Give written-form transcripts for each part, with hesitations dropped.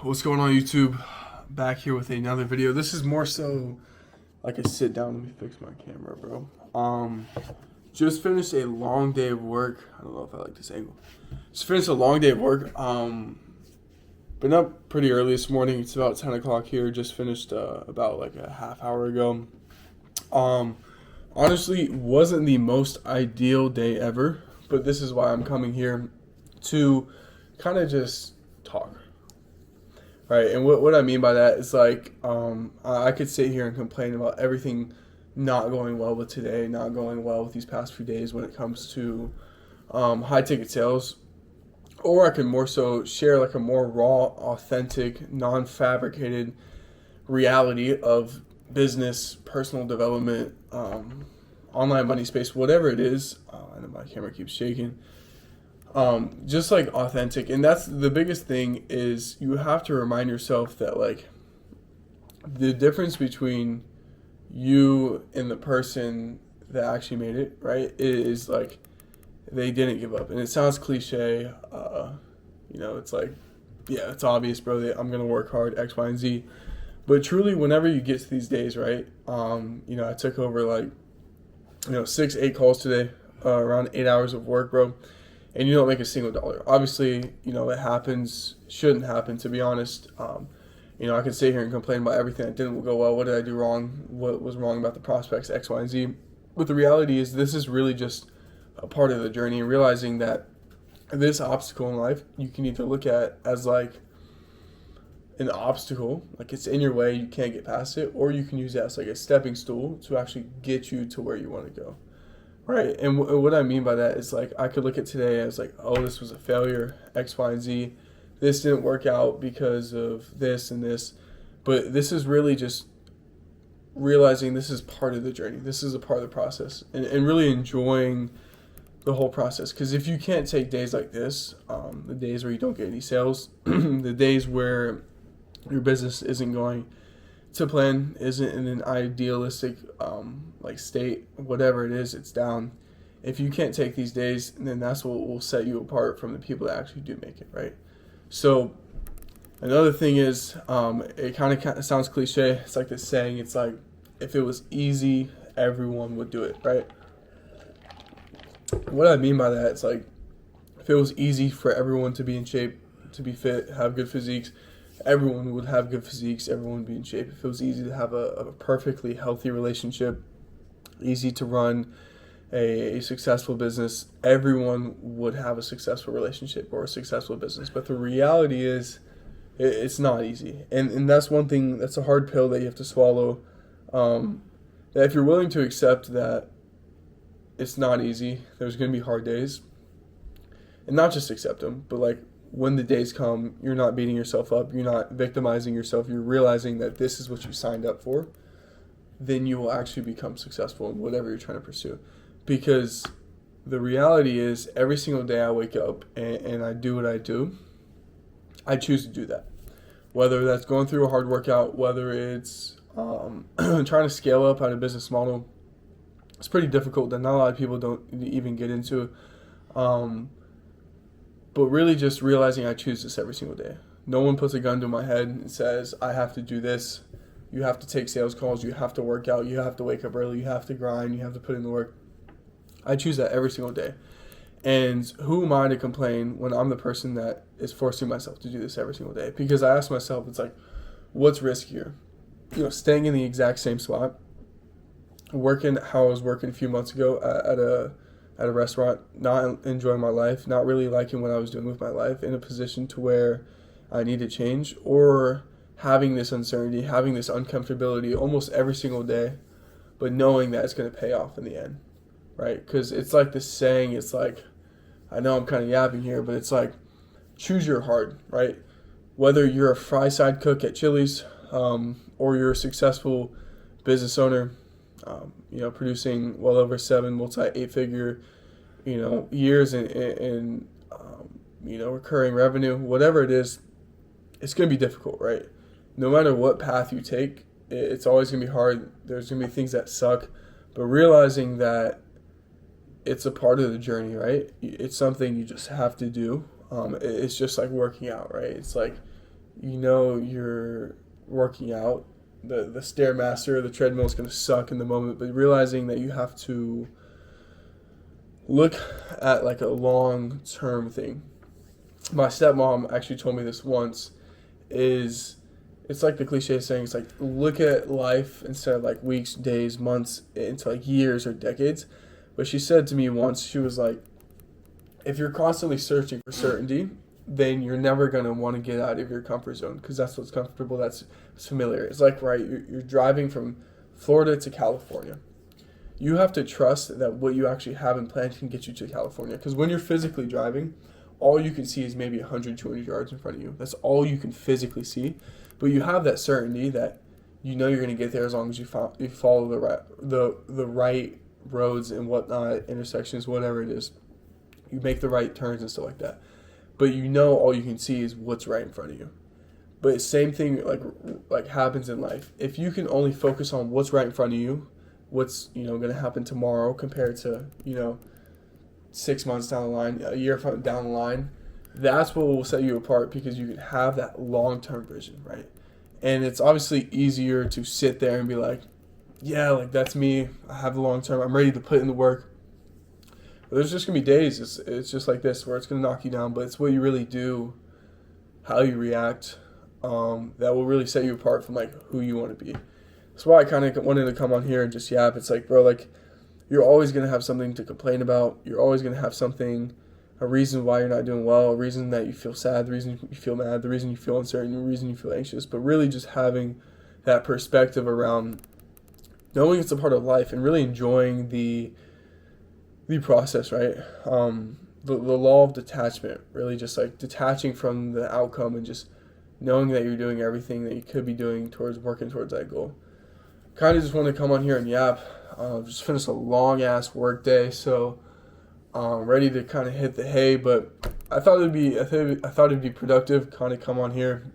What's going on, YouTube? Back here with another video. This is more so like a sit down. Let me fix my camera, bro. Just finished a long day of work. I don't know if I like this angle. Just finished a long day of work. Been up pretty early this morning. It's about 10 o'clock here. Just finished about like a half hour ago. Honestly, wasn't the most ideal day ever, but this is why I'm coming here to kind of just talk. Right, and what I mean by that is like I could sit here and complain about everything not going well with today, not going well with these past few days when it comes to high ticket sales, or I could more so share like a more raw, authentic, non-fabricated reality of business, personal development, online money space, whatever it is. I know my camera keeps shaking. Just like authentic. And that's the biggest thing, is you have to remind yourself that like the difference between you and the person that actually made it, right, is like they didn't give up. And it sounds cliche. It's like, yeah, it's obvious, bro, that I'm going to work hard, X, Y, and Z. But truly, whenever you get to these days, right, I took over like, 6-8 calls today, around 8 hours of work, bro. And you don't make a single dollar. Obviously, it happens, shouldn't happen, to be honest. I could sit here and complain about everything that didn't go well. What did I do wrong? What was wrong about the prospects, X, Y, and Z? But the reality is this is really just a part of the journey, and realizing that this obstacle in life, you can either look at as like an obstacle, like it's in your way, you can't get past it, or you can use it as like a stepping stool to actually get you to where you want to go. Right, and what I mean by that is like I could look at today as like, oh, this was a failure, X, Y, and Z. This didn't work out because of this and this. But this is really just realizing this is part of the journey. This is a part of the process, and really enjoying the whole process. Because if you can't take days like this, the days where you don't get any sales, the days where your business isn't going to plan, isn't in an idealistic like state, whatever it is, it's down. If you can't take these days, then that's what will set you apart from the people that actually do make it, right? So another thing is, it kind of sounds cliche. It's like this saying, it's like, if it was easy, everyone would do it, right? What I mean by that, it's like, if it was easy for everyone to be in shape, to be fit, have good physiques, everyone would have good physiques, everyone would be in shape. If it was easy to have a perfectly healthy relationship, easy to run a successful business, everyone would have a successful relationship or a successful business. But the reality is, it's not easy. And that's one thing, that's a hard pill that you have to swallow. That if you're willing to accept that it's not easy, there's going to be hard days. And not just accept them, but like, when the days come, you're not beating yourself up, you're not victimizing yourself, you're realizing that this is what you signed up for, then you will actually become successful in whatever you're trying to pursue. Because the reality is, every single day I wake up and I do what I do, I choose to do that. Whether that's going through a hard workout, whether it's trying to scale up on a business model, it's pretty difficult that not a lot of people don't even get into. But really just realizing I choose this every single day. No one puts a gun to my head and says, I have to do this. You have to take sales calls. You have to work out. You have to wake up early. You have to grind. You have to put in the work. I choose that every single day. And who am I to complain when I'm the person that is forcing myself to do this every single day? Because I ask myself, it's like, what's riskier? Staying in the exact same spot, working how I was working a few months ago at a restaurant, not enjoying my life, not really liking what I was doing with my life, in a position to where I need to change, or having this uncertainty, having this uncomfortability almost every single day, but knowing that it's going to pay off in the end, right? Because it's like this saying, it's like, I know I'm kind of yapping here, but it's like, choose your heart, right? Whether you're a fry side cook at Chili's, or you're a successful business owner, producing well over 7 multi-8-figure, years in recurring revenue, whatever it is, it's going to be difficult, right? No matter what path you take, it's always going to be hard. There's going to be things that suck, but realizing that it's a part of the journey, right? It's something you just have to do. It's just like working out, right? It's like you know you're working out. The Stairmaster, the treadmill is going to suck in the moment, but realizing that you have to look at like a long-term thing. My stepmom actually told me this once, is it's like the cliche saying, it's like look at life instead of like weeks, days, months, into like years or decades. But she said to me once, she was like, if you're constantly searching for certainty, then you're never going to want to get out of your comfort zone, because that's what's comfortable, that's familiar. It's like, right, you're driving from Florida to California. You have to trust that what you actually have in plan can get you to California, because when you're physically driving, all you can see is maybe 100, 200 yards in front of you. That's all you can physically see. But you have that certainty that you know you're going to get there as long as you follow the right roads and whatnot, intersections, whatever it is. You make the right turns and stuff like that. But you know all you can see is what's right in front of you. But same thing like happens in life. If you can only focus on what's right in front of you, what's going to happen tomorrow compared to 6 months down the line, a year down the line, that's what will set you apart, because you can have that long-term vision, right? And it's obviously easier to sit there and be like, yeah, like that's me. I have the long-term. I'm ready to put in the work. But there's just going to be days, it's just like this, where it's going to knock you down. But it's what you really do, how you react, that will really set you apart from like who you want to be. That's why I kind of wanted to come on here and just yap. It's like, bro, like, you're always going to have something to complain about. You're always going to have something, a reason why you're not doing well, a reason that you feel sad, the reason you feel mad, the reason you feel uncertain, the reason you feel anxious. But really just having that perspective around knowing it's a part of life and really enjoying the process, right? The law of detachment, really just like detaching from the outcome and just knowing that you're doing everything that you could be doing towards working towards that goal. Kind of just want to come on here and yap. Just finished a long-ass work day, so ready to kind of hit the hay. But I thought it'd be productive. Kind of come on here,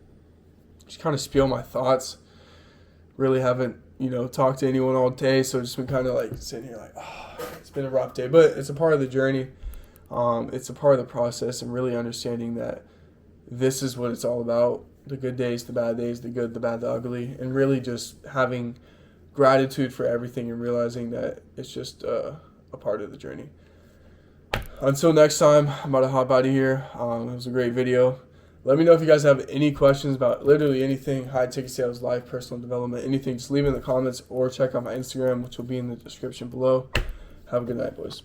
just kind of spill my thoughts. Really haven't talked to anyone all day, so just been kind of like sitting here like, it's been a rough day. But it's a part of the journey. It's a part of the process, and really understanding that this is what it's all about: the good days, the bad days, the good, the bad, the ugly, and really just having gratitude for everything and realizing that it's just a part of the journey. Until next time, I'm about to hop out of here. It was a great video. Let me know if you guys have any questions about literally anything, high ticket sales, life, personal development, anything. Just leave it in the comments or check out my Instagram, which will be in the description below. Have a good night, boys.